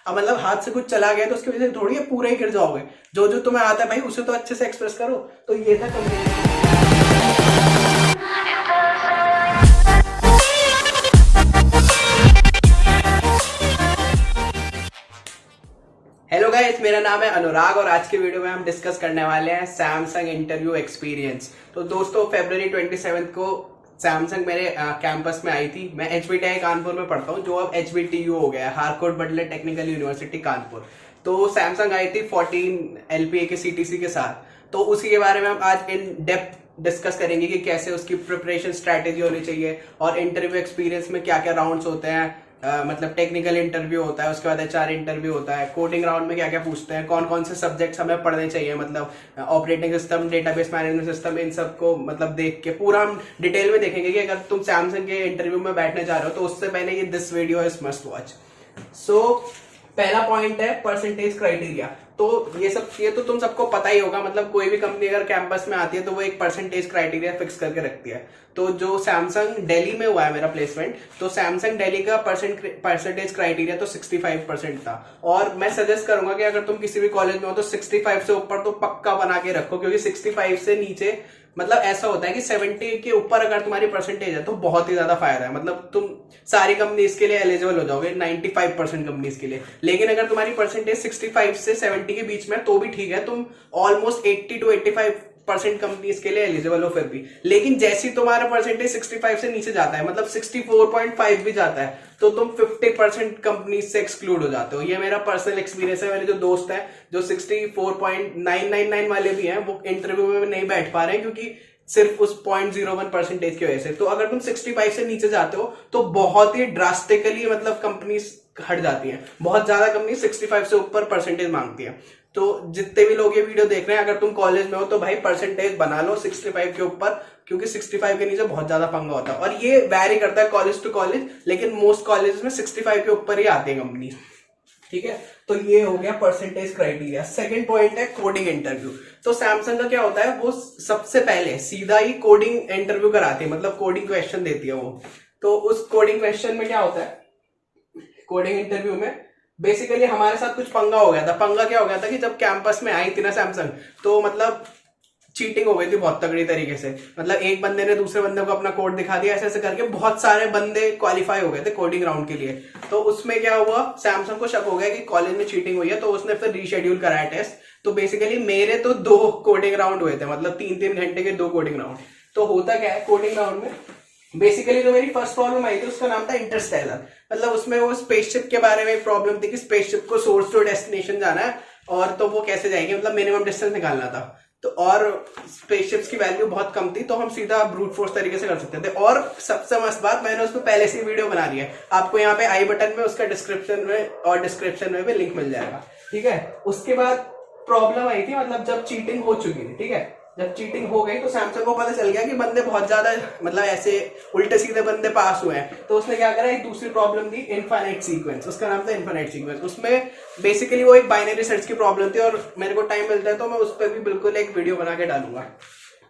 अब मतलब हाथ से कुछ चला गया तो उसकी वजह से थोड़ी है पूरे ही गिर जाओगे। जो जो तुम्हें आता है भाई उसे तो अच्छे से एक्सप्रेस करो। तो ये था कम्युनिकेशन। हेलो गाइस, मेरा नाम है अनुराग और आज के वीडियो में हम डिस्कस करने वाले हैं सैमसंग इंटरव्यू एक्सपीरियंस। तो दोस्तों फरवरी 27 को सैमसंग मेरे कैंपस में आई थी। मैं HBTI कानपुर में पढ़ता हूँ, जो अब HBTU हो गया है, Harcourt Butler Technical University Kanpur. तो सैमसंग आई थी 14 LPA के CTC के साथ। तो उसी के बारे में हम आज इन डेप्थ डिस्कस करेंगे कि कैसे उसकी प्रिपरेशन स्ट्रैटेजी होनी चाहिए और इंटरव्यू एक्सपीरियंस में क्या क्या राउंड्स होते हैं। मतलब टेक्निकल इंटरव्यू होता है, उसके बाद HR इंटरव्यू होता है, कोडिंग राउंड में क्या क्या पूछते हैं, कौन कौन से सब्जेक्ट्स हमें पढ़ने चाहिए, मतलब operating system, database management system, इन सब को मतलब देख के पूरा हम डिटेल में देखेंगे कि अगर तुम सैमसंग के इंटरव्यू में बैठने जा रहे हो तो उससे पहले ये this video is must watch. So पहला पॉइंट है परसेंटेज क्राइटेरिया। तो ये तो तुम सबको पता ही होगा, मतलब कोई भी कंपनी अगर कैंपस में आती है तो वो एक परसेंटेज क्राइटेरिया फिक्स करके रखती है। तो जो सैमसंग दिल्ली में हुआ है मेरा प्लेसमेंट, तो सैमसंग दिल्ली का परसेंटेज क्राइटेरिया तो 65% था। और मैं सजेस्ट करूंगा कि अगर तुम किसी भी कॉलेज में हो तो 65 से ऊपर तो पक्का बना के रखो, क्योंकि 65 से नीचे मतलब ऐसा होता है कि 70 के ऊपर अगर तुम्हारी परसेंटेज है तो बहुत ही ज्यादा फायदा है। मतलब तुम सारी कंपनीज के लिए एलिजिबल हो जाओगे, 95% कंपनीज के लिए। लेकिन अगर तुम्हारी परसेंटेज 65 से 70 के बीच में तो भी ठीक है, तुम ऑलमोस्ट 80 to 85% कंपनीज के लिए एलिजिबल हो फिर भी। लेकिन जैसी तुम्हारा परसेंटेज 65 से नीचे जाता है, मतलब 64.5 भी जाता है, तो तुम 50% कंपनीज से एक्सक्लूड हो जाते हो। ये मेरा पर्सनल एक्सपीरियंस है। मेरे जो दोस्त हैं जो 64.999 वाले भी हैं, वो इंटरव्यू में नहीं बैठ पा रहे हैं क्योंकि सिर्फ उस 0.01% की वजह से। तो अगर तुम 65 से नीचे जाते हो तो बहुत ही ड्रास्टिकली मतलब कंपनीज हट जाती हैं। बहुत ज्यादा कंपनी 65 से ऊपर परसेंटेज मांगती है। तो जितने भी लोग ये वीडियो देख रहे हैं, अगर तुम कॉलेज में हो तो भाई परसेंटेज बना लो 65 के ऊपर, क्योंकि 65 के नीचे बहुत ज्यादा पंगा होता है। और ये वैरी करता है कॉलेज टू कॉलेज, लेकिन मोस्ट कॉलेज में 65 के ऊपर ही आती है कंपनी। ठीक है, तो ये हो गया परसेंटेज क्राइटेरिया। सेकंड पॉइंट है कोडिंग इंटरव्यू। तो सैमसंग का क्या होता है, वो सबसे पहले सीधा ही कोडिंग इंटरव्यू कराती है, मतलब कोडिंग क्वेश्चन देती है वो। तो उस कोडिंग क्वेश्चन में क्या होता है, कोडिंग इंटरव्यू में बेसिकली हमारे साथ कुछ पंगा हो गया था। पंगा क्या हो गया था कि जब कैंपस में आई थी ना सैमसंग, तो मतलब चीटिंग हो गई थी बहुत तगड़ी तरीके से। मतलब एक बंदे ने दूसरे बंदे को अपना कोड दिखा दिया, ऐसे ऐसे करके बहुत सारे बंदे क्वालिफाई हो गए थे कोडिंग राउंड के लिए। तो उसमें क्या हुआ, सैमसंग को शक हो गया कि कॉलेज में चीटिंग हुई है, तो उसने फिर रीशेड्यूल कराया टेस्ट। तो बेसिकली मेरे तो 2 कोडिंग राउंड हुए थे, मतलब 3-3 घंटे के 2 कोडिंग राउंड। तो होता क्या है कोडिंग राउंड में, बेसिकली जो मेरी फर्स्ट प्रॉब्लम आई थी उसका नाम था इंटरस्टेलर। मतलब उसमें वो स्पेसशिप के बारे में प्रॉब्लम थी कि स्पेसशिप को सोर्स टू डेस्टिनेशन जाना है, और तो वो कैसे जाएगी, मतलब मिनिमम डिस्टेंस निकालना था। तो और स्पेसशिप्स की वैल्यू बहुत कम थी, तो हम सीधा ब्रूट फोर्स तरीके से कर सकते थे। और सबसे मस्त बात, मैंने उसमें पहले से वीडियो बना दी है, आपको यहाँ पे आई बटन में उसका डिस्क्रिप्शन में और डिस्क्रिप्शन में भी लिंक मिल जाएगा। ठीक है, उसके बाद प्रॉब्लम आई थी, मतलब जब चीटिंग हो चुकी थी, ठीक है, जब चीटिंग हो गई तो सैमसंग को पता चल गया कि बंदे बहुत ज्यादा मतलब ऐसे उल्टे सीधे बंदे पास हुए हैं। तो उसने क्या करा, एक दूसरी प्रॉब्लम थी इनफाइनाइट सीक्वेंस, उसका नाम था इनफाइनाइट सीक्वेंस। उसमें बेसिकली वो एक बाइनरी सर्च की प्रॉब्लम थी, और मेरे को टाइम मिलता है तो मैं उस पर भी बिल्कुल एक वीडियो बना के डालूंगा।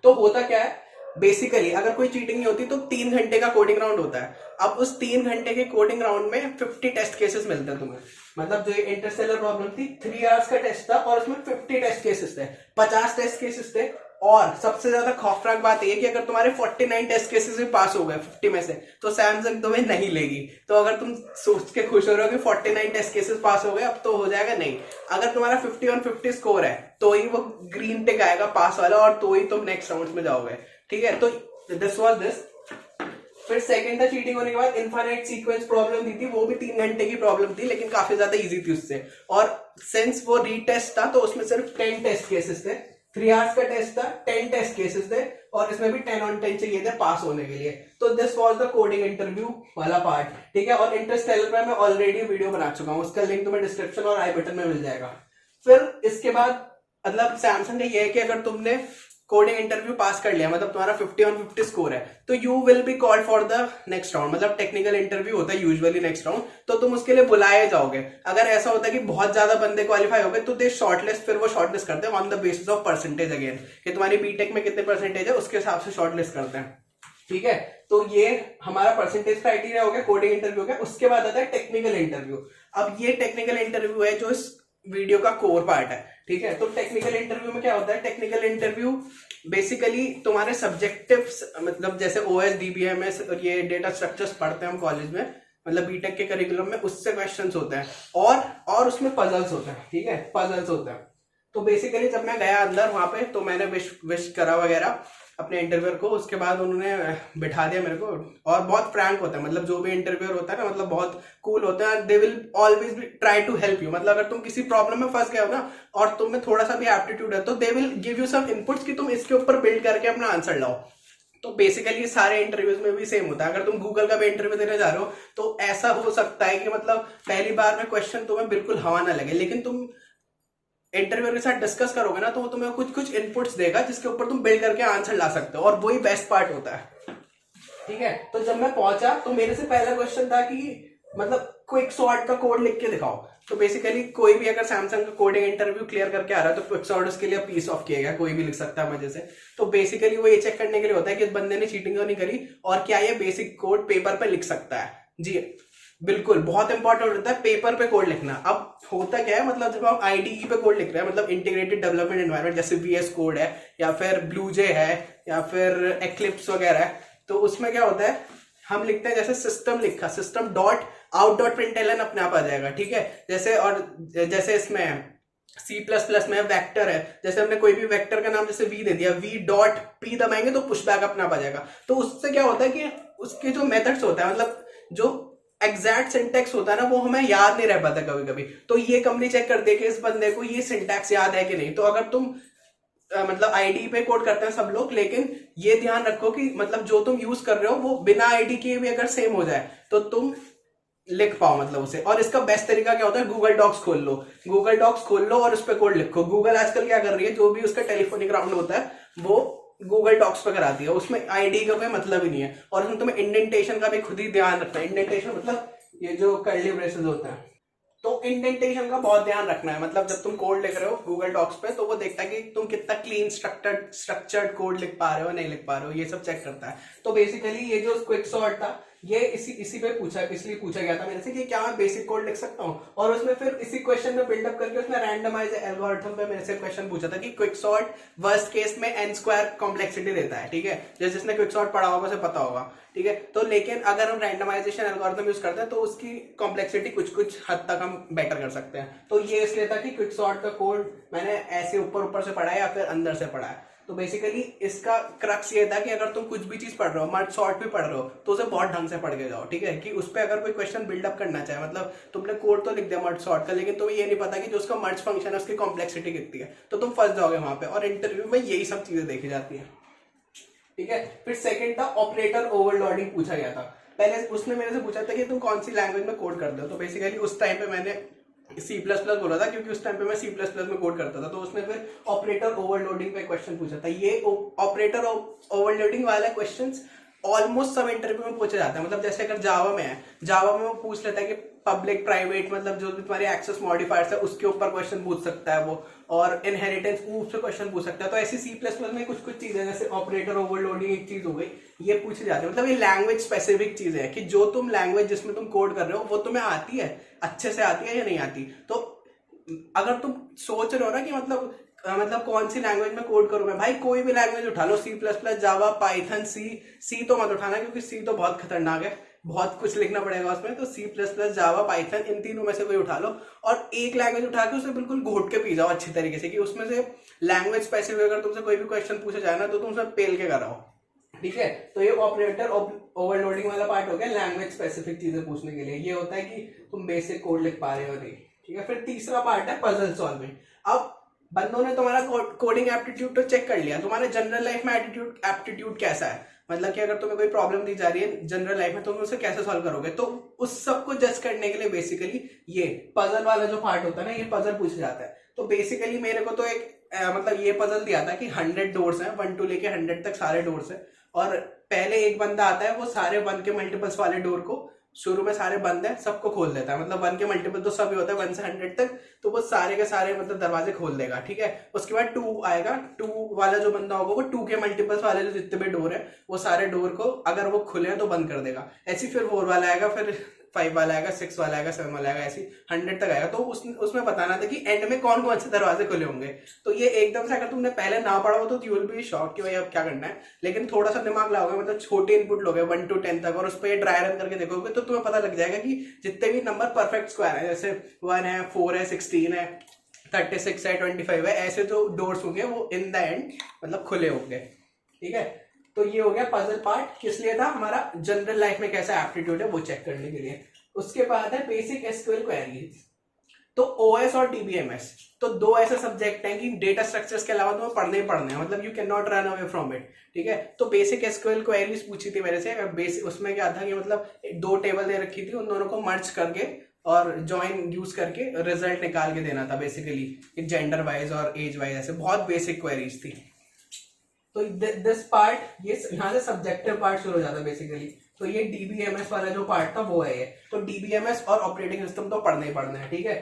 तो होता क्या है, बेसिकली अगर कोई चीटिंग नहीं होती तो 3 घंटे का कोडिंग राउंड होता है। अब उस 3 घंटे के कोडिंग राउंड में 50 टेस्ट केसेस मिलते हैं तुम्हें। मतलब जो इंटरस्टेलर प्रॉब्लम थी 3 आवर्स का टेस्ट था, और उसमें 50 टेस्ट केसेस थे, 50 टेस्ट केसेस थे। और सबसे ज्यादा खौफनाक बात यह कि अगर तुम्हारे 49 टेस्ट केसेस भी पास हो गए 50 में से, तो सैमसंग तुम्हें नहीं लेगी। तो अगर तुम सोच के खुश हो रहे हो कि 49 टेस्ट केसेस पास हो गए अब तो हो जाएगा, नहीं। अगर तुम्हारा 50 स्कोर है तो ही वो ग्रीन टिक आएगा पास वाला, और तो ही तुम नेक्स्ट राउंड में जाओगे। ठीक है, तो दिस वाज दिस। फिर सेकंड था चीटिंग होने के बाद इनफाइनाइट सीक्वेंस प्रॉब्लम दी थी, वो भी 3 घंटे की प्रॉब्लम थी, लेकिन काफी ज्यादा इजी थी उससे। और सिंस वो रीटेस्ट था तो उसमें सिर्फ 10 टेस्ट केसेस थे। 3 आवर्स का टेस्ट था, 10 टेस्ट केसेस थे, और इसमें भी 10 on 10 चाहिए थे पास होने के लिए। तो this was the coding interview वाला पार्ट। ठीक है, और इंटरस्टेलर पर मैं ऑलरेडी वीडियो बना चुका हूँ, उसका लिंक तुम्हें डिस्क्रिप्शन और आई बटन में मिल जाएगा। फिर इसके बाद मतलब सैमसंग का ये है कि अगर तुमने कोडिंग इंटरव्यू पास कर लिया, मतलब तुम्हारा 50 on 50 स्कोर है, तो you will be called for the next round. मतलब टेक्निकल इंटरव्यू होता है यूजुअली नेक्स्ट राउंड, तो तुम उसके लिए बुलाए जाओगे। अगर ऐसा होता है कि बहुत ज्यादा बंदे क्वालिफाई हो गए तो दे शॉर्टलिस्ट, फिर वो शॉर्टलिस्ट करते हैं on the basis of percentage again, कि तुम्हारी बीटेक में कितने परसेंटेज है उसके हिसाब से शॉर्टलिस्ट करते हैं। ठीक है। तो ये हमारा परसेंटेज क्राइटेरिया हो गया, कोडिंग इंटरव्यू हो गया। उसके बाद आता है टेक्निकल इंटरव्यू। अब ये टेक्निकल इंटरव्यू है जो इस वीडियो का कोर पार्ट है, ठीक है। तो टेक्निकल इंटरव्यू में क्या होता है, टेक्निकल इंटरव्यू बेसिकली तुम्हारे सब्जेक्टिव्स, मतलब जैसे ओएस डीबीएमएस और ये डेटा स्ट्रक्चर्स पढ़ते हैं हम कॉलेज में, मतलब बीटेक के करिकुलम में, उससे क्वेश्चंस होते हैं और उसमें पजल्स होते हैं, ठीक है, पजल्स होते हैं। तो बेसिकली जब मैं गया अंदर वहां पे, तो मैंने विश करा वगैरह अपने इंटरव्यूअर को। उसके बाद उन्होंने बिठा दिया मेरे को, और बहुत फ्रैंक होता है, मतलब जो भी इंटरव्यूअर होता है ना, मतलब बहुत कूल होता है। They will always be try to help you, मतलब अगर तुम किसी प्रॉब्लम में फंस गए हो ना और तुम में थोड़ा सा भी एप्टीट्यूड है, तो they will give you some inputs कि तुम इसके ऊपर बिल्ड करके अपना आंसर लाओ। तो बेसिकली सारे इंटरव्यूज में भी सेम होता है। अगर तुम गूगल का भी इंटरव्यू देने जा रहे हो तो ऐसा हो सकता है कि मतलब पहली बार में क्वेश्चन तुम्हें बिल्कुल हवा ना लगे, लेकिन तुम इंटरव्यू के साथ डिस्कस करोगे ना, तो वो तुम्हें कुछ कुछ इनपुट्स देगा जिसके ऊपर तुम बिल्ड करके आंसर ला सकते हो, और वही बेस्ट पार्ट होता है, ठीक है। तो जब मैं पहुंचा तो मेरे से पहला क्वेश्चन था कि मतलब क्विक सॉर्ट का कोड लिख के दिखाओ। तो बेसिकली कोई भी अगर सैमसंग का कोडिंग इंटरव्यू क्लियर करके आ रहा है तो क्विक सॉर्ट उसके लिए पीस ऑफ किया गया, कोई भी लिख सकता है मजे से। तो बेसिकली वो ये चेक करने के लिए होता है कि इस बंदे ने चीटिंग तो नहीं करी, और क्या ये बेसिक कोड पेपर पे लिख सकता है। जी बिल्कुल, बहुत इंपॉर्टेंट होता है पेपर पे कोड लिखना। अब होता क्या है, मतलब जब हम आईडीई पे कोड लिख रहे हैं, मतलब इंटीग्रेटेड डेवलपमेंट एनवायरनमेंट, जैसे वीएस कोड है या फिर ब्लूजे है या फिर एक्लिप्स वगैरह है, तो उसमें क्या होता है, हम लिखते हैं जैसे सिस्टम लिखा, system dot out dot println अपने आप आ जाएगा, ठीक है। जैसे और जैसे इसमें सी प्लस प्लस में वेक्टर है, जैसे हमने कोई भी वेक्टर का नाम जैसे वी दे दिया, वी डॉट पी दबाएंगे तो पुश बैक अपना आ जाएगा। तो उससे क्या होता है कि उसके जो मेथड्स होता है, मतलब जो एग्जैक्ट सिंटेक्स होता है ना, वो हमें याद नहीं रह पाता कभी कभी। तो ये कंपनी चेक कर दे कि इस बंदे को ये सिंटैक्स याद है कि नहीं। तो अगर तुम मतलब आईडी पे कोड करते हैं सब लोग, लेकिन ये ध्यान रखो कि मतलब जो तुम यूज कर रहे हो वो बिना आईडी के भी अगर सेम हो जाए तो तुम लिख पाओ मतलब उसे। और इसका बेस्ट तरीका क्या होता है, गूगल डॉक्स खोल लो, गूगल डॉक्स खोल लो और उस पर कोड लिखो। गूगल आजकल क्या कर रही है, जो भी उसका टेलीफोनिक राउंड होता है वो गूगल डॉक्स पे कराती है, उसमें आईडी का कोई मतलब ही नहीं है। और उसमें तुम्हें इंडेंटेशन का भी खुद ही ध्यान रखना है। इंडेंटेशन मतलब ये जो कर्ली ब्रेसेस होते हैं, तो इंडेंटेशन का बहुत ध्यान रखना है। मतलब जब तुम कोड लिख रहे हो गूगल डॉक्स पे, तो वो देखता है कि तुम कितना क्लीन स्ट्रक्चर्ड कोड लिख पा रहे हो, नहीं लिख पा रहे हो, ये सब चेक करता है। तो बेसिकली ये जो क्विक सॉर्ट था, ये इसी पे इसलिए पूछा गया था मेरे से कि क्या मैं बेसिक कोड लिख सकता हूँ। और उसमें फिर इसी क्वेश्चन में बिल्डअप करके उसने रैंडमाइज एल्गोरिथम पे मेरे से क्वेश्चन पूछा था कि क्विक सॉर्ट वर्स्ट केस में n स्क्वायर कॉम्प्लेक्सिटी देता है, ठीक है। जिसने क्विक सॉर्ट पढ़ा होगा उसे पता होगा, ठीक है। तो लेकिन अगर हम रैंडमाइजेशन एल्गोरिथम यूज करते हैं तो उसकी कॉम्प्लेक्सिटी कुछ कुछ हद तक हम बेटर कर सकते हैं। तो ये इसलिए था कि क्विक सॉर्ट का कोड मैंने ऐसे ऊपर से पढ़ा है या फिर अंदर से पढ़ा है। तो बेसिकली इसका क्रक्स ये था कि अगर तुम कुछ भी चीज पढ़ रहे हो, मर्ज सॉर्ट भी पढ़ रहे हो, तो उसे बहुत ढंग से पढ़ के जाओ, ठीक है। कि उस पर अगर कोई क्वेश्चन बिल्डअप करना चाहे, मतलब तुमने कोड तो लिख दिया मर्ज सॉर्ट का, लेकिन तुम्हें ये नहीं पता कि जो उसका मर्ज फंक्शन है उसकी कॉम्प्लेक्सिटी कितनी है, तो तुम फंस जाओगे वहां पे। और इंटरव्यू में यही सब चीजें देखी जाती है, ठीक है। फिर सेकंड था ऑपरेटर ओवरलोडिंग पूछा गया था। पहले उसने मेरे से पूछा था कि तुम कौन सी लैंग्वेज में कोड करते हो। तो बेसिकली उस टाइम पे मैंने सी प्लस प्लस बोला था, क्योंकि उस टाइम पे मैं सी प्लस प्लस में कोड करता था। तो उसने फिर ऑपरेटर ओवरलोडिंग पे क्वेश्चन पूछा था। ये ऑपरेटर ओवरलोडिंग वाला क्वेश्चन ऑलमोस्ट सब इंटरव्यू में पूछे जाते हैं। मतलब जैसे अगर जावा में है, जावा में वो पूछ लेता है कि पब्लिक प्राइवेट, मतलब जो भी तुम्हारे एक्सेस मॉडिफायर्स है उसके ऊपर क्वेश्चन पूछ सकता है वो, और इनहेरिटेंस से क्वेश्चन पूछ सकता है। तो ऐसी सी प्लस प्लस में कुछ कुछ चीजें, जैसे ऑपरेटर ओवरलोडिंग एक चीज हो गई, ये पूछे जाते हैं। मतलब ये लैंग्वेज स्पेसिफिक चीजें है कि जो तुम लैंग्वेज जिसमें तुम कोड कर रहे हो वो तुम्हें आती है, अच्छे से आती है या नहीं आती। तो अगर तुम सोच रहे हो ना कि मतलब कौन सी लैंग्वेज में कोड करूं मैं, भाई कोई भी लैंग्वेज उठा लो, सी प्लस प्लस, जावा, पाइथन, सी तो मत उठाना क्योंकि सी तो बहुत खतरनाक है, बहुत कुछ लिखना पड़ेगा उसमें। तो सी प्लस प्लस, जावा, पाइथन, इन तीनों में से कोई उठा लो और एक लैंग्वेज उठा के उसे बिल्कुल घोट के पी जाओ अच्छी तरीके से, कि उसमें से लैंग्वेज स्पेसिफिक अगर तुमसे कोई भी क्वेश्चन पूछा जाए ना तो तुम उसमें पेल के कराओ, ठीक है। तो ये ऑपरेटर ओवरलोडिंग वाला पार्ट हो गया लैंग्वेज स्पेसिफिक चीजें पूछने के लिए। ये होता है कि तुम बेसिक कोड लिख पा रहे हो नहीं, ठीक है। फिर तीसरा पार्ट है पजल सॉल्विंग। अब बंदों ने तुम्हारा कोडिंग एप्टीट्यूड तो चेक कर लिया, तुम्हारे जनरल लाइफ में एप्टीट्यूड कैसा है, मतलब कि अगर तुम्हें कोई प्रॉब्लम दी जा रही है जनरल लाइफ में तो तुम उसे कैसे सॉल्व करोगे। तो उस सब को जज करने के लिए बेसिकली ये पजल वाला जो पार्ट होता है ना, ये पजल पूछा जाता है। तो बेसिकली मेरे को तो एक मतलब ये पजल दिया था कि 100 डोर्स हैं, 1 to लेके 100 तक सारे डोर्स हैं, और पहले एक बंदा आता है वो सारे 1 के मल्टीपल्स वाले डोर को शुरू में सारे बंद हैं, सबको खोल देता है, मतलब 1 के मल्टीपल तो सब ही होता है 1 से 100 तक, तो वो सारे के सारे मतलब दरवाजे खोल देगा, ठीक है। उसके बाद 2 आएगा, 2 वाला जो बंदा होगा वो 2 के मल्टीपल्स वाले जो जितने भी डोर है वो सारे डोर को अगर वो खुले हैं तो बंद कर देगा। ऐसी फिर 4 वाला आएगा, फिर 5 वाला आएगा, 6 वाला आएगा, 7 वाला आएगा, ऐसी 100 तक आएगा। तो उसमें बताना था कि एंड में कौन कौन से दरवाजे खुले होंगे। तो ये एकदम से अगर तुमने पहले ना पढ़ा हो तो यू विल बी शॉक कि भाई अब क्या करना है, लेकिन थोड़ा सा दिमाग लगाओगे, मतलब छोटे इनपुट लोगे 1 to 10 तक, और उस पर ये ड्राई रन करके देखोगे तो तुम्हें पता लग जाएगा कि जितने भी नंबर परफेक्ट स्क्वायर है, जैसे 1 है, 4 है, 16 है, 36 है, 25 है, ऐसे जो डोर्स होंगे वो इन द एंड मतलब खुले होंगे, ठीक है। तो ये हो गया पजल पार्ट, किस लिए था, हमारा जनरल लाइफ में कैसा एप्टीट्यूड है वो चेक करने के लिए। उसके बाद है बेसिक एसक्यूएल क्वेरीज। तो ओएस और डीबीएमएस तो 2 ऐसे सब्जेक्ट हैं कि डेटा स्ट्रक्चर्स के अलावा तुम्हें पढ़ने ही पढ़ने हैं, मतलब you can not run away from it, ठीक है। तो बेसिक एसक्यूएल क्वेरीज पूछी थी मेरे से, बेसिक उसमें क्या था कि मतलब 2 टेबल दे रखी थी, उन दोनों को मर्ज करके और ज्वाइन यूज करके रिजल्ट निकाल के देना था बेसिकली, जेंडर वाइज और एज वाइज, ऐसे बहुत बेसिक क्वेरीज थी। तो दिस पार्ट, ये यहाँ से सब्जेक्टिव पार्ट शुरू हो जाता है बेसिकली। तो ये डीबीएमएस वाला जो पार्ट था वो है ये। तो डीबीएमएस और ऑपरेटिंग सिस्टम तो पढ़ने ही पढ़ने हैं, ठीक है।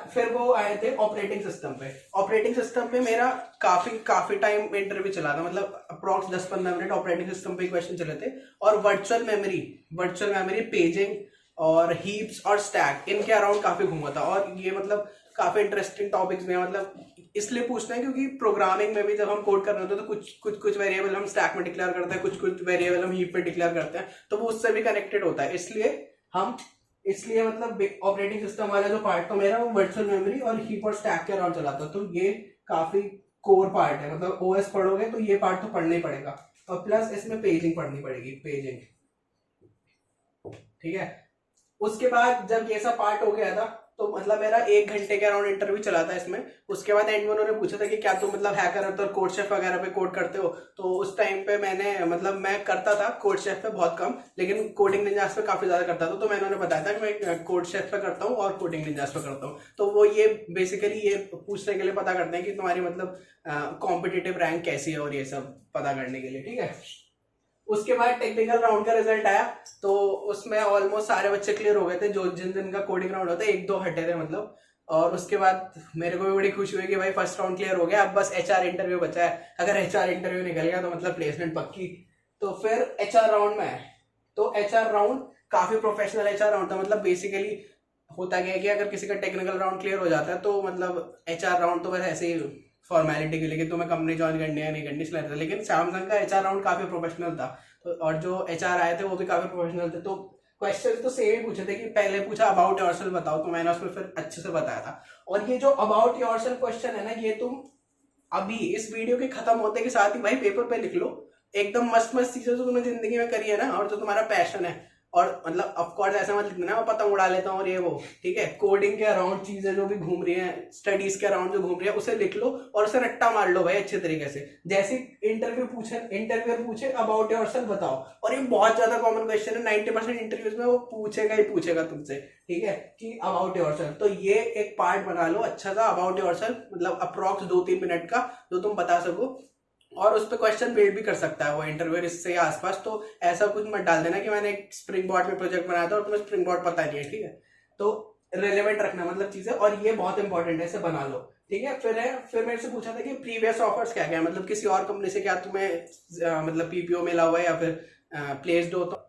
फिर वो आए थे ऑपरेटिंग सिस्टम पे। ऑपरेटिंग सिस्टम पे मेरा काफी टाइम इंटरव्यू चला था, मतलब अप्रॉक्स 10-15 मिनट ऑपरेटिंग सिस्टम पे क्वेश्चन चले थे। और वर्चुअल मेमोरी, पेजिंग और हीप्स और स्टैक, इनके अराउंड काफी घूमा था। और ये मतलब काफी इंटरेस्टिंग टॉपिक्स में, मतलब इसलिए पूछते हैं क्योंकि प्रोग्रामिंग में भी जब हम कोड कर रहे होते हैं तो कुछ वेरिएबल हम स्टैक में डिक्लेयर करते हैं, कुछ वेरिएबल हम हीप में डिक्लेयर करते हैं, तो वो उससे भी कनेक्टेड होता है। इसलिए मतलब ऑपरेटिंग सिस्टम वाला जो पार्ट था मेरा वो वर्चुअल मेमोरी और हीप और स्टैक के अराउंड चला था। तो ये काफी कोर पार्ट है, मतलब ओएस पढ़ोगे तो ये पार्ट तो पढ़ना ही पड़ेगा। और प्लस इसमें पेजिंग पढ़नी पड़ेगी, पेजिंग, ठीक है। उसके बाद जब ये सब पार्ट हो गया था तो मतलब मेरा 1 घंटे के अराउंड इंटरव्यू चला था इसमें। उसके बाद एंड में उन्होंने पूछा था कि क्या तुम मतलब हैकर हो तो कोड शेफ वगैरह पे कोड करते हो। तो उस टाइम पे मैं करता था कोड शेफ पे बहुत कम, लेकिन कोडिंग निंजास पे काफी ज्यादा करता था। तो मैंने उन्हें बताया था कि मैं कोड शेफ पे करता हूँ और कोडिंग निंजास पे करता हूँ। तो वो ये बेसिकली ये पूछने के लिए पता करते हैं कि तुम्हारी मतलब कॉम्पिटिटिव रैंक कैसी है, और ये सब पता करने के लिए, ठीक है। उसके बाद टेक्निकल राउंड का रिजल्ट आया, तो उसमें ऑलमोस्ट सारे बच्चे क्लियर हो गए थे, जो जिन का कोडिंग राउंड होता है, 1-2 हटे थे मतलब। और उसके बाद मेरे को भी बड़ी खुशी हुई कि भाई फर्स्ट राउंड क्लियर हो गया, अब बस एचआर इंटरव्यू बचा है। अगर एचआर इंटरव्यू निकल गया तो मतलब प्लेसमेंट पक्की। तो फिर एचआर राउंड में आए, तो एचआर राउंड काफी प्रोफेशनल एचआर राउंड था। मतलब बेसिकली होता क्या है कि अगर किसी का टेक्निकल राउंड क्लियर हो जाता है तो मतलब एचआर राउंड तो बस ऐसे ही फॉर्मेलिटी के लिए कि तुम्हें कंपनी ज्वाइन करनी है नहीं करनी, इसलिए था। लेकिन सैमसंग का एचआर राउंड काफी प्रोफेशनल था। तो और जो एचआर आए थे वो भी काफी प्रोफेशनल थे। तो क्वेश्चन तो सेम ही पूछे थे कि पहले पूछा अबाउट योरसेल्फ बताओ, तो मैंने उसमें फिर अच्छे से बताया था। और ये जो अबाउट योरसेल्फ क्वेश्चन है ना, ये तुम अभी इस वीडियो के खत्म होते के साथ ही भाई पेपर पे लिख लो। एकदम मस्त मस्त चीजें जो तुमने जिंदगी में करी है ना, और जो तुम्हारा पैशन है, और मतलब ऑफकोर्स ऐसा मत लिखना मैं पतंग उड़ा लेता हूँ और ये वो, ठीक है। कोडिंग के अराउंड चीजें जो भी घूम रही हैं, स्टडीज के अराउंड जो घूम रही है, उसे लिख लो और उसे रट्टा मार लो भाई अच्छे तरीके से। जैसे इंटरव्यूअर पूछे अबाउट योरसेल्फ बताओ, और ये बहुत ज्यादा कॉमन क्वेश्चन है, 90% इंटरव्यूज में वो पूछेगा ही पूछेगा तुमसे, ठीक है, कि अबाउट योरसेल्फ। तो ये एक पार्ट बना लो अच्छा सा अबाउट योरसेल्फ, मतलब अप्रॉक्स 2-3 मिनट का, जो तुम बता सको। और उस पर क्वेश्चन बिल्ड भी कर सकता है वो इंटरव्यूअर इससे आसपास। तो ऐसा कुछ मत डाल देना कि मैंने एक स्प्रिंग बोर्ड में प्रोजेक्ट बनाया था और तुम्हें स्प्रिंग बोर्ड पता नहीं है, ठीक है। तो रेलेवेंट रखना मतलब चीजें, और ये बहुत इंपॉर्टेंट है, इसे बना लो, ठीक है। फिर मेरे से पूछा था कि प्रीवियस ऑफर्स क्या क्या, मतलब किसी और कंपनी से क्या तुम्हें मतलब पीपीओ मिला हुआ है या फिर प्लेस्ड हो।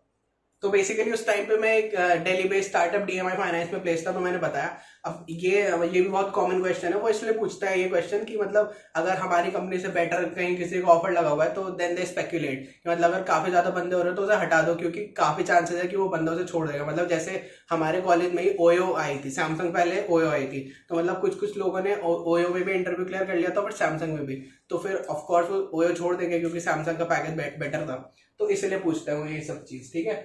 तो बेसिकली उस टाइम पे मैं एक Delhi based startup DMI finance में प्लेस था। तो मैंने बताया, अब ये भी बहुत कॉमन क्वेश्चन है, वो इसलिए पूछता है ये क्वेश्चन कि मतलब अगर हमारी कंपनी से बेटर कहीं किसी को ऑफर लगा हुआ है तो देन दे स्पेक्यूलेट, मतलब अगर काफी ज्यादा बंदे हो रहे हैं तो उसे हटा दो, क्योंकि काफी चांसेस है कि वो बंदा उसे छोड़ देगा। मतलब जैसे हमारे कॉलेज में ही ओयो आई थी, सैमसंग पहले ओयो आई थी, तो मतलब कुछ लोगों ने ओयो में भी इंटरव्यू क्लियर कर लिया था, बट सैमसंग में भी। तो फिर ऑफकोर्स वो ओयो छोड़ देंगे क्योंकि सैमसंग का पैकेज बेटर था। तो इसलिए पूछता हूँ ये सब चीज, ठीक है।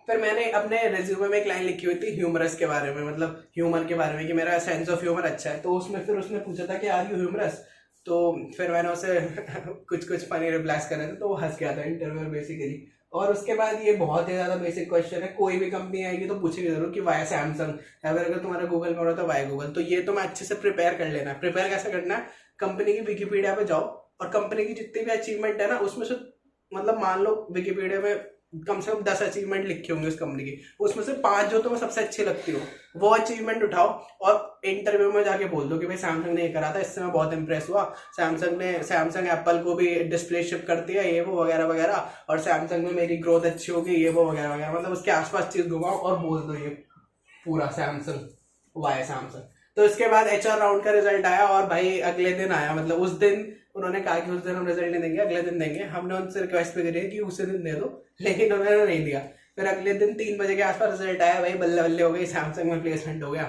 फिर मैंने अपने रेज्यूमे में एक लाइन लिखी हुई थी ह्यूमरस के बारे में, मतलब ह्यूमर के बारे में, कि मेरा सेंस ऑफ ह्यूमर अच्छा है। तो उसमें फिर उसने पूछा था कि आर यू ह्यूमरस, तो फिर मैंने उसे कुछ फनी रिप्लाईज करे थे, तो वो हंस गया था इंटरव्यूअर बेसिकली। और उसके बाद ये बहुत ही ज्यादा बेसिक क्वेश्चन है, कोई भी कंपनी आएगी तो पूछेगी जरूर कि वाई सैमसंग, अगर तुम्हारा गूगल में हो रहा तो वाई गूगल। तो ये तो मैं अच्छे से प्रिपेयर कर लेना। प्रिपेयर कैसे करना है, कंपनी की विकीपीडिया पे जाओ और कंपनी की जितनी भी अचीवमेंट है ना उसमें से, मतलब मान लो विकीपीडिया में कम से कम 10 अचीवमेंट लिखे होंगे उस कंपनी की, उसमें से 5 जो तुम्हें सबसे अच्छी लगती हो वो अचीवमेंट उठाओ और इंटरव्यू में जाके बोल दो कि भाई सैमसंग ने ये करा था, इससे मैं बहुत इंप्रेस हुआ, सैमसंग एप्पल को भी डिस्प्ले शिप कर दिया, ये वो वगैरह वगैरह, और सैमसंग में मेरी ग्रोथ अच्छी होगी, ये वो वगैरह वगैरह, मतलब उसके आसपास चीज घुमाओ और बोल दो ये पूरा सैमसंग वाई सैमसंग। तो इसके बाद एचआर राउंड का रिजल्ट आया और भाई अगले दिन आया, मतलब उस दिन उन्होंने कहा कि उस दिन हम रिजल्ट नहीं देंगे, अगले दिन देंगे। हमने उनसे रिक्वेस्ट भी करी कि उसी दिन दे दो, लेकिन उन्होंने नहीं दिया। फिर अगले दिन 3 बजे के आसपास रिजल्ट आया, भाई बल्ले बल्ले हो गई, सैमसंग में प्लेसमेंट हो गया।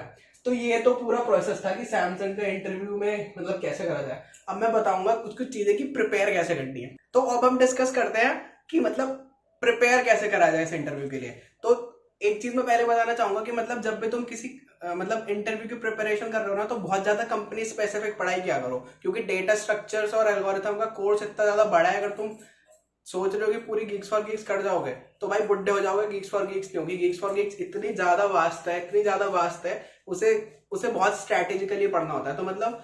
तो ये तो पूरा प्रोसेस था कि सैमसंग का इंटरव्यू में मतलब कैसे करा जाए। अब मैं बताऊंगा कुछ कुछ चीजें कि प्रिपेयर कैसे करनी है। तो अब हम डिस्कस करते हैं कि मतलब प्रिपेयर कैसे करा जाए इस इंटरव्यू के लिए। तो एक चीज मैं पहले बताना चाहूंगा कि मतलब जब भी तुम किसी मतलब इंटरव्यू की प्रिपरेशन कर रहे हो ना, तो बहुत ज्यादा कंपनी स्पेसिफिक पढ़ाई किया करो, क्योंकि डेटा स्ट्रक्चर्स और एल्गोरिथम का कोर्स इतना ज्यादा बड़ा है। अगर तुम सोच रहे हो कि पूरी गीक्स फॉर गीक्स कर जाओगे तो भाई बुड्ढे हो जाओगे। गीक्स फॉर गीक्स क्योंकि गीक्स फॉर गीक्स इतनी ज्यादा वास्ट है, इतनी ज्यादा वास्ट है, उसे उसे बहुत स्ट्रैटेजिकली पढ़ना होता है। तो मतलब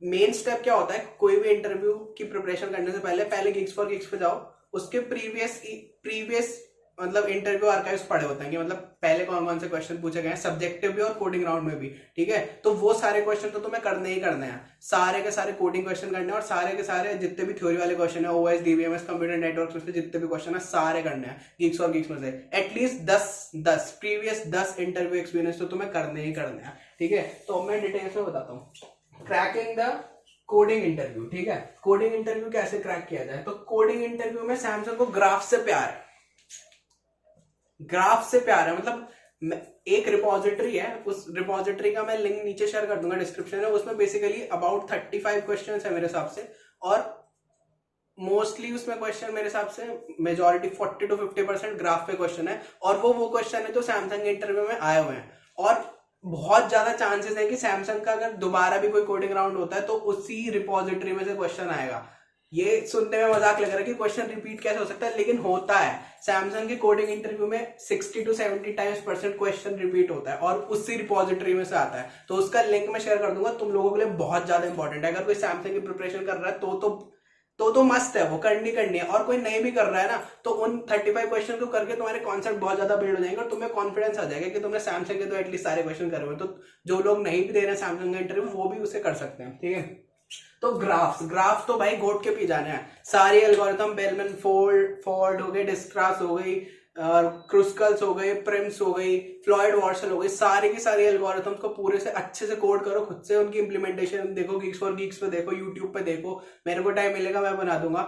मेन स्टेप क्या होता है, कोई भी इंटरव्यू की प्रिपरेशन करने से पहले गीक्स फॉर गीक्स पे जाओ, उसके प्रीवियस मतलब इंटरव्यू आर्काइव्स पढ़े होते हैं कि मतलब पहले कौन कौन से क्वेश्चन पूछे गए हैं, सब्जेक्टिव भी और कोडिंग राउंड में भी, ठीक है। तो वो सारे क्वेश्चन तो तुम्हें करने ही करने हैं, सारे के सारे कोडिंग क्वेश्चन करने हैं, और सारे के सारे जितने भी थ्योरी वाले क्वेश्चन है, ओएस डीबीएमएस कंप्यूटर नेटवर्क में से जितने भी क्वेश्चन है सारे करने हैं गीक्स और गीक्स में से। एटलीस्ट 10 प्रीवियस 10 इंटरव्यू एक्सपीरियंस तो तुम्हें करने ही करने हैं, ठीक है। तो मैं डिटेल्स में बताता हूँ क्रैकिंग द कोडिंग इंटरव्यू, ठीक है। कोडिंग इंटरव्यू कैसे क्रैक किया जाए, तो कोडिंग इंटरव्यू में सैमसंग को ग्राफ से प्यार है, ग्राफ से प्यार है। मतलब एक रिपोजिटरी है, उस रिपोजिटरी का मैं लिंक नीचे शेयर कर दूंगा डिस्क्रिप्शन में, उसमें बेसिकली अबाउट 35 क्वेश्चन है मेरे हिसाब से, और मोस्टली उसमें क्वेश्चन मेरे हिसाब से मेजोरिटी 40 to 50% ग्राफ पे क्वेश्चन है, और वो क्वेश्चन है जो सैमसंग इंटरव्यू में आए हुए हैं। और बहुत ज्यादा चांसेस है कि सैमसंग का अगर दोबारा भी कोई कोडिंग राउंड होता है तो उसी रिपोजिटरी में से क्वेश्चन आएगा। ये सुनने में मजाक लग रहा है कि क्वेश्चन रिपीट कैसे हो सकता है, लेकिन होता है। सैमसंग के कोडिंग इंटरव्यू में 60 to 70 टाइम्स % क्वेश्चन रिपीट होता है और उसी रिपोजिटरी में से आता है। तो उसका लिंक मैं शेयर कर दूंगा, तुम लोगों के लिए बहुत ज्यादा इंपॉर्टेंट है। अगर कोई सैमसंग की प्रिपरेशन कर रहा है तो मस्त है, वो करनी है। और कोई नहीं भी कर रहा है ना, तो उन 35 क्वेश्चन को करके तुम्हारे कॉन्सेप्ट बहुत ज्यादा बिल्ड हो जाएंगे और तुम्हें कॉन्फिडेंस आ जाएगा कि तुमने सैमसंग के तो एटलीस्ट सारे क्वेश्चन करे हुए। तो जो लोग नहीं भी दे रहे हैं सैमसंग का इंटरव्यू, वो भी उसे कर सकते हैं, ठीक है। तो ग्राफ्स तो भाई गोट के पी जाने हैं। सारी एल्गोरिथम, बेलमैन फोल्ड हो गई, डिस्क्रास हो गई, क्रुस्कल्स हो गई, प्रिम्स हो गई, फ्लॉयड वॉर्सल हो गई, सारी की सारी एल्गोरिथम्स को पूरे से अच्छे से कोड करो खुद से। उनकी इंप्लीमेंटेशन देखो, गीक्स फॉर गीक्स पे देखो, यूट्यूब पे देखो, मेरे को टाइम मिलेगा मैं बना दूंगा।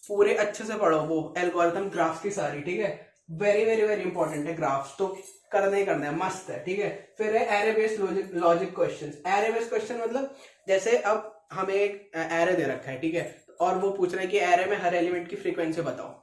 पूरे अच्छे से पढ़ो वो एल्गोरिथम ग्राफ्स की सारी, ठीक है। वेरी वेरी वेरी इंपॉर्टेंट है ग्राफ्स, तो करना ही करना है, मस्त है, ठीक है। फिर है array based logic question. Array based question मतलब जैसे अब हमें एक एरे दे रखा है, ठीक है, और वो पूछ रहा है कि एरे में हर एलिमेंट की फ्रीक्वेंसी बताओ।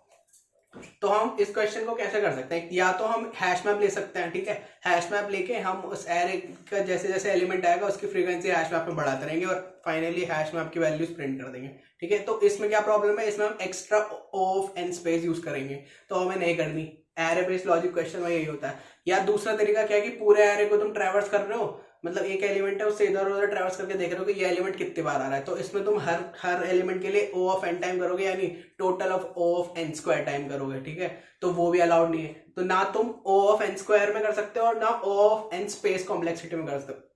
तो हम इस क्वेश्चन को कैसे कर सकते हैं, या तो हम हैश मैप ले सकते हैं, ठीक है। हैश मैप लेके हम उस एरे का जैसे जैसे एलिमेंट आएगा उसकी फ्रीक्वेंसी हैश मैप में बढ़ाते रहेंगे और फाइनली हैश मैप की वैल्यूज प्रिंट कर देंगे, ठीक है। तो इसमें क्या प्रॉब्लम है, इसमें हम extra of n space use करेंगे, तो हमें नहीं करनी। एरे बेस्ड लॉजिक क्वेश्चन में यही होता है। या दूसरा तरीका क्या है कि पूरे एरे को तुम ट्रैवर्स कर रहे हो, मतलब एक एलिमेंट है उससे इधर उधर ट्रैवर्स करके देख रहे हो कि ये एलिमेंट कितनी बार आ रहा है, तो इसमें तुम हर एलिमेंट के लिए ओ ऑफ एन टाइम करोगे, यानी total of O of n square time करोगे, ठीक है। तो वो भी अलाउड नहीं है। तो ना तुम ओ ऑफ एन स्क्वायर में कर सकते हो और ना ओ ऑफ एन स्पेस कॉम्प्लेक्सिटी में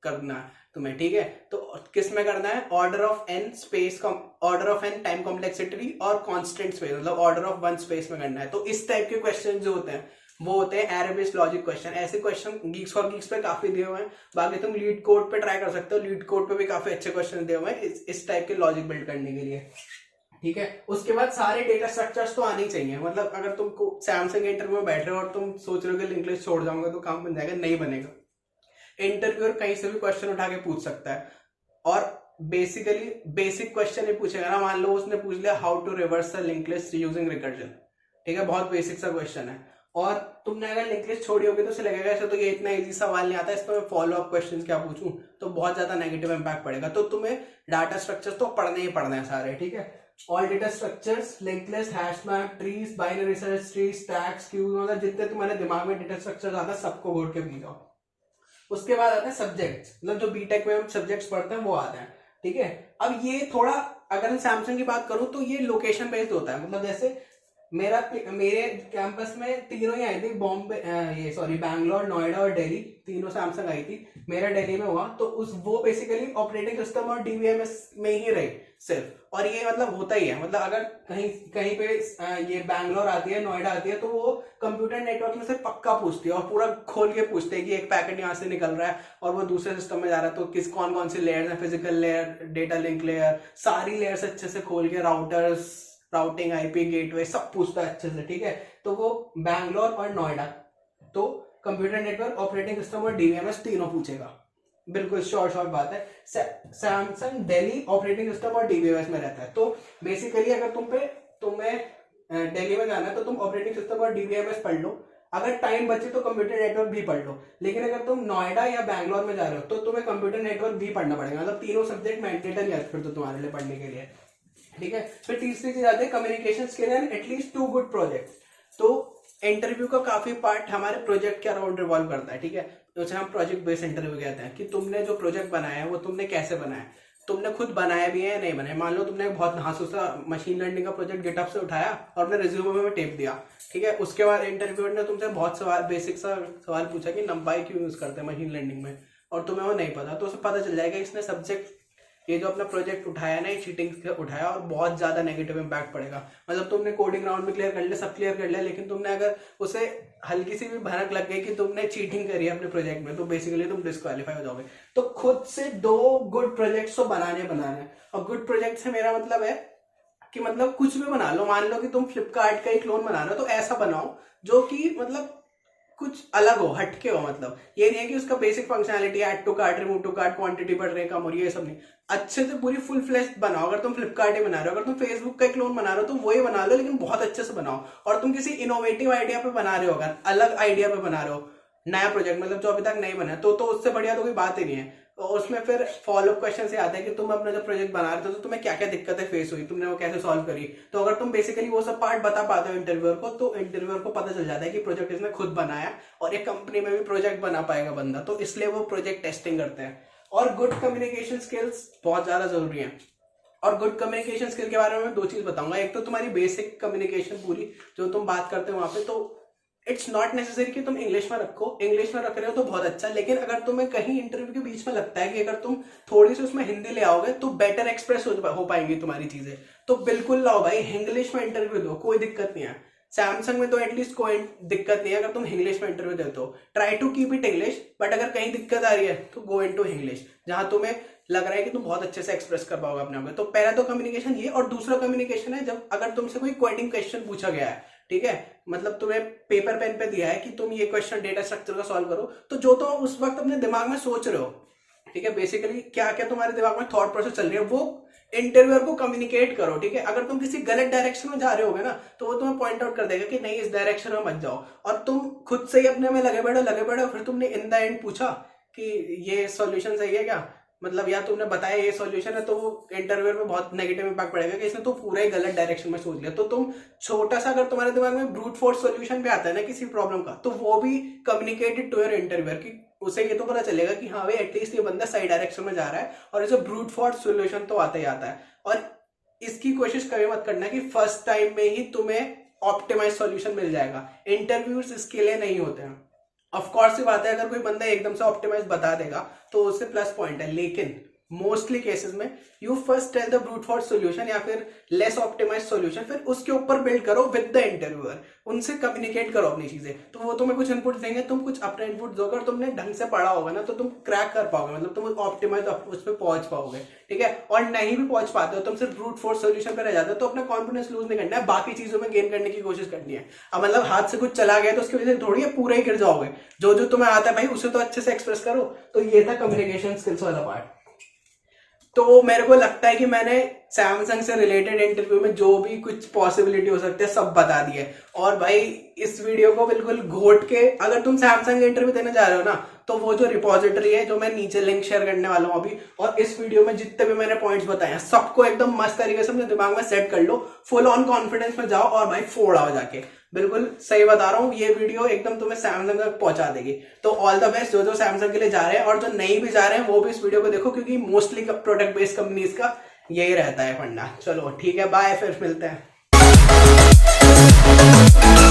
करना है तुम्हें, ठीक है। तो किस में करना है, order of n time complexity और कांस्टेंट स्पेस, मतलब ऑर्डर ऑफ 1 स्पेस में करना है। तो इस टाइप के क्वेश्चन जो होते हैं वो होते हैं एरे बेस्ड लॉजिक क्वेश्चन। ऐसे क्वेश्चन गीक्स फॉर गीक्स पे काफी दिए हुए हैं, बाकी तुम लीड कोड पे ट्राई कर सकते हो, लीड कोड पे भी काफी अच्छे क्वेश्चन दिए हुए हैं इस टाइप के लॉजिक बिल्ड करने के लिए, ठीक है। उसके बाद सारे डेटा स्ट्रक्चर्स तो आने ही चाहिए। मतलब अगर तुम सैमसंग इंटरव्यू में बैठ रहे हो और तुम सोच रहे हो कि इंग्लिश छोड़ जाऊंगा तो काम बन जाएगा, नहीं बनेगा। इंटरव्यूअर कहीं से भी क्वेश्चन उठा के पूछ सकता है, और बेसिकली बेसिक क्वेश्चन ही पूछेगा ना। मान लो उसने पूछ लिया how to reverse the link list using recursion, ठीक है, बहुत बेसिक सा क्वेश्चन है, और तुमने अगर लिंक लिस्ट छोड़ी होगी तो उसे लगेगा ऐसा तो ये इतना इजी सवाल नहीं आता, इस पर मैं फॉलो अप क्वेश्चन क्या पूछूं, तो बहुत ज्यादा नेगेटिव इंपैक्ट पड़ेगा। तो तुम्हें डाटा स्ट्रक्चर्स तो पढ़ने ही पढ़ना है सारे, ठीक है। All data structures, link list, hash map, trees, binary search trees, stacks, queues, मतलब जितने तुम्हारे दिमाग में डेटा स्ट्रक्चर्स आता है सबको घोट के पी जाओ। उसके बाद आते हैं सब्जेक्ट्स, मतलब जो बीटेक में हम सब्जेक्ट्स पढ़ते हैं वो आते हैं, ठीक है। अब ये थोड़ा, अगर मैं सैमसंग की बात करूं तो ये लोकेशन बेस्ड होता है। मतलब जैसे मेरे कैंपस में तीनों ही आई थी, बॉम्बे बैंगलोर, नोएडा और दिल्ली, तीनों सैमसंग आई थी। मेरा दिल्ली में हुआ, तो वो बेसिकली ऑपरेटिंग सिस्टम और डीवीएमएस में ही रही सिर्फ। और ये मतलब होता ही है, मतलब अगर कहीं कहीं पे ये बैंगलोर आती है, नोएडा आती है, तो वो कंप्यूटर नेटवर्क में से पक्का पूछती है और पूरा खोल के पूछते हैं कि एक पैकेट यहाँ से निकल रहा है और वो दूसरे सिस्टम में जा रहा है, तो कौन कौन सी लेयर्स है, physical layer, data link layer, सारी लेयर्स अच्छे से खोल के, राउटर्स, राउटिंग, आईपी, गेटवे, सब पूछता है अच्छे से, ठीक है। तो वो बैंगलोर और नोएडा, तो कंप्यूटर नेटवर्क, ऑपरेटिंग सिस्टम और डीवीएमएस तीनों पूछेगा। बिल्कुल शॉर्ट बात है। सैमसंग दिल्ली ऑपरेटिंग सिस्टम और डीवीएमएस में रहता है। तो बेसिकली अगर तुम्हें दिल्ली में जाना है तो तुम ऑपरेटिंग सिस्टम और डीवीएमएस पढ़ लो, अगर टाइम बचे तो कंप्यूटर नेटवर्क भी पढ़ लो। लेकिन अगर तुम नोएडा या बैंगलोर में जा रहे हो तो तुम्हें कंप्यूटर नेटवर्क भी पढ़ना पड़ेगा, मतलब तीनों सब्जेक्ट मैंडेटरी है फिर तो तुम्हारे लिए पढ़ने के लिए, ठीक है। फिर तीसरी चीज आती है communication skill and at least 2 good project. तो इंटरव्यू का काफी पार्ट हमारे प्रोजेक्ट के अराउंड रिवॉल्व करता है, ठीक है। तो उसे हम प्रोजेक्ट बेस्ड इंटरव्यू कहते हैं कि तुमने जो प्रोजेक्ट बनाया है वो तुमने कैसे बनाया, तुमने खुद बनाया भी है या नहीं बनाया। मान लो तुमने बहुत नासुस सा मशीन लर्निंग का प्रोजेक्ट गिटहब से उठाया और अपने रिज्यूमे में टेप दिया, ठीक है। उसके बाद इंटरव्यूअर ने तुमसे बहुत बेसिक सा सवाल पूछा कि नंपाई क्यों यूज करते हैं मशीन लर्निंग में, और तुम्हें वो नहीं पता, तो उसे पता चल जाएगा इसने सब्जेक्ट, ये जो अपना प्रोजेक्ट उठाया ना, ये चीटिंग उठाया और बहुत ज्यादा नेगेटिव इंपैक्ट पड़ेगा। मतलब तुमने कोडिंग राउंड में क्लियर कर लिया, सब क्लियर कर लिया, लेकिन तुमने अगर उसे हल्की सी भी भनक लग गई कि तुमने चीटिंग करी है अपने प्रोजेक्ट में, तो बेसिकली तुम डिस्क्वालीफाई हो जाओगे। तो खुद से 2 गुड प्रोजेक्ट्स तो बनाने। और गुड प्रोजेक्ट से मेरा मतलब है कि मतलब कुछ भी बना लो। मान लो कि तुम फ्लिपकार्ट का एक क्लोन बना रहे हो, तो ऐसा बनाओ जो कि मतलब कुछ अलग हो, हटके हो। मतलब ये नहीं है कि उसका basic functionality add to cart, remove to cart, quantity बढ़ रही कम, और ये सब नहीं। अच्छे से पूरी फुल फ्लेश्ड बनाओ। अगर तुम फ्लिपकार्ट ही बना रहे हो, अगर तुम फेसबुक का क्लोन बना रहे हो तो वही बना लो, लेकिन बहुत अच्छे से बनाओ। और तुम किसी इनोवेटिव आइडिया पे बना रहे हो, अगर अलग आइडिया पे बना रहे हो, नया प्रोजेक्ट, मतलब जो अभी तक नहीं बना, तो उससे बढ़िया तो कोई बात ही नहीं है। तो उसमें फिर फॉलोअप क्वेश्चन से आता है कि तुम अपना जो प्रोजेक्ट बना रहे थे तो तुम्हें क्या क्या दिक्कतें फेस हुई, तुमने वो कैसे सॉल्व करी। तो अगर तुम बेसिकली वो सब पार्ट बता पाते हो इंटरव्यूअर को, तो इंटरव्यूअर को पता चल जाता है कि प्रोजेक्ट इसने खुद बनाया और एक कंपनी में भी प्रोजेक्ट बना पाएगा बंदा, तो इसलिए वो प्रोजेक्ट टेस्टिंग करते हैं। और गुड कम्युनिकेशन स्किल्स बहुत ज्यादा जरूरी है। और गुड कम्युनिकेशन स्किल के बारे में मैं 2 चीज बताऊंगा। एक तो तुम्हारी बेसिक कम्युनिकेशन पूरी जो तुम बात करते हो वहां पे, तो इट्स नॉट नेसेसरी कि तुम इंग्लिश में रखो, इंग्लिश में रख रहे हो तो बहुत अच्छा। लेकिन अगर तुम्हें कहीं इंटरव्यू के बीच में लगता है कि अगर तुम थोड़ी सी उसमें हिंदी ले आओगे तो बेटर एक्सप्रेस हो पाएंगी तुम्हारी चीजें, तो बिल्कुल लाओ भाई, इंग्लिश में इंटरव्यू दो, कोई दिक्कत नहीं है। सैमसंग में तो एटलीस्ट कोई दिक्कत नहीं है अगर तुम इंग्लिश में इंटरव्यू देते हो। Try to keep it English, but अगर कहीं दिक्कत आ रही है तो गो इनटू इंग्लिश, जहां तुम्हें लग रहा है कि तुम बहुत अच्छे से एक्सप्रेस कर पाओगे अपने आप में। तो पहला तो कम्युनिकेशन ये, और दूसरा कम्युनिकेशन है जब अगर तुमसे कोई कोडिंग क्वेश्चन पूछा गया है, ठीक है, मतलब तुम्हें पेपर पेन पे दिया है कि तुम ये क्वेश्चन डेटा स्ट्रक्चर का सॉल्व करो, तो जो तुम उस वक्त अपने दिमाग में सोच रहे हो, ठीक है, बेसिकली क्या क्या तुम्हारे दिमाग में थॉट प्रोसेस चल रही है, वो इंटरव्यूअर को कम्युनिकेट करो, ठीक है। अगर तुम किसी गलत डायरेक्शन में जा रहे होगे ना, तो वो तुम्हें पॉइंट आउट कर देगा कि नहीं, इस डायरेक्शन में मत जाओ, और तुम खुद से ही अपने में लगे बैठो, फिर तुमने इन द एंड पूछा कि ये सॉल्यूशन सही है क्या, मतलब या तुमने बताया ये सॉल्यूशन है, तो वो इंटरव्यूअर में बहुत नेगेटिव इंपैक्ट पड़ेगा कि इसने तो पूरा ही गलत डायरेक्शन में सोच लिया। तो तुम छोटा सा, अगर तुम्हारे दिमाग में ब्रूट फोर्स सॉल्यूशन भी आता है ना किसी प्रॉब्लम का, तो वो भी कम्युनिकेटेड टू योर इंटरव्यूअर की, उसे ये तो पता चलेगा कि हाँ भाई एटलीस्ट ये बंदा सही डायरेक्शन में जा रहा है, और इसे ब्रूट फोर्स सॉल्यूशन तो आता ही आता है। और इसकी कोशिश कभी मत करना कि फर्स्ट टाइम में ही तुम्हें ऑप्टिमाइज सॉल्यूशन मिल जाएगा। इंटरव्यूज इसके लिए नहीं होते हैं। ऑफ कोर्स ये बात है, अगर कोई बंदा एकदम से ऑप्टिमाइज बता देगा तो उससे प्लस पॉइंट है, लेकिन मोस्टली केसेस में you first tell the brute force solution या फिर लेस ऑप्टिमाइज सॉल्यूशन, फिर उसके ऊपर बिल्ड करो विद द इंटरव्यूअर, उनसे कम्युनिकेट करो अपनी चीजें। तो वो तुम्हें कुछ इनपुट देंगे, तुम कुछ अपने इनपुट दोगे, और तुमने ढंग से पढ़ा होगा ना, तो तुम क्रैक कर पाओगे, मतलब तुम ऑप्टिमाइज उस पर पहुंच पाओगे, ठीक है। और नहीं भी पहुंच पाते हो, तुम सिर्फ ब्रूट फोर्स सॉल्यूशन पे रह जाते हो, तो अपना कॉन्फिडेंस लूज नहीं करना है, बाकी चीजों में गेन करने की कोशिश करनी है। अब मतलब हाथ से कुछ चला गया तो उसकी वजह से थोड़ी है पूरा ही गिर जाओगे, जो जो तुम्हें आता है भाई उसे तो अच्छे से एक्सप्रेस करो। तो ये था कम्युनिकेशन स्किल्स वाला पार्ट। तो मेरे को लगता है कि मैंने सैमसंग से रिलेटेड इंटरव्यू में जो भी कुछ पॉसिबिलिटी हो सकती है सब बता दी है। और भाई इस वीडियो को बिल्कुल घोट के, अगर तुम सैमसंग का इंटरव्यू देने जा रहे हो ना, तो वो जो रिपोजिटरी है जो मैं नीचे लिंक शेयर करने वाला हूँ अभी, और इस वीडियो में जितने भी मैंने पॉइंट्स बताए हैं सबको एकदम मस्त तरीके से अपने दिमाग में सेट कर लो, फुल ऑन कॉन्फिडेंस में जाओ और भाई फोड़ आओ जाके। बिल्कुल सही बता रहा हूँ, ये वीडियो एकदम तुम्हें सैमसंग तक पहुंचा देगी। तो ऑल द बेस्ट जो सैमसंग के लिए जा रहे हैं, और जो नहीं भी जा रहे हैं वो भी इस वीडियो को देखो, क्योंकि मोस्टली प्रोडक्ट बेस्ड कंपनीज का यही रहता है फंडा। चलो ठीक है, बाय, फिर मिलते हैं। Thank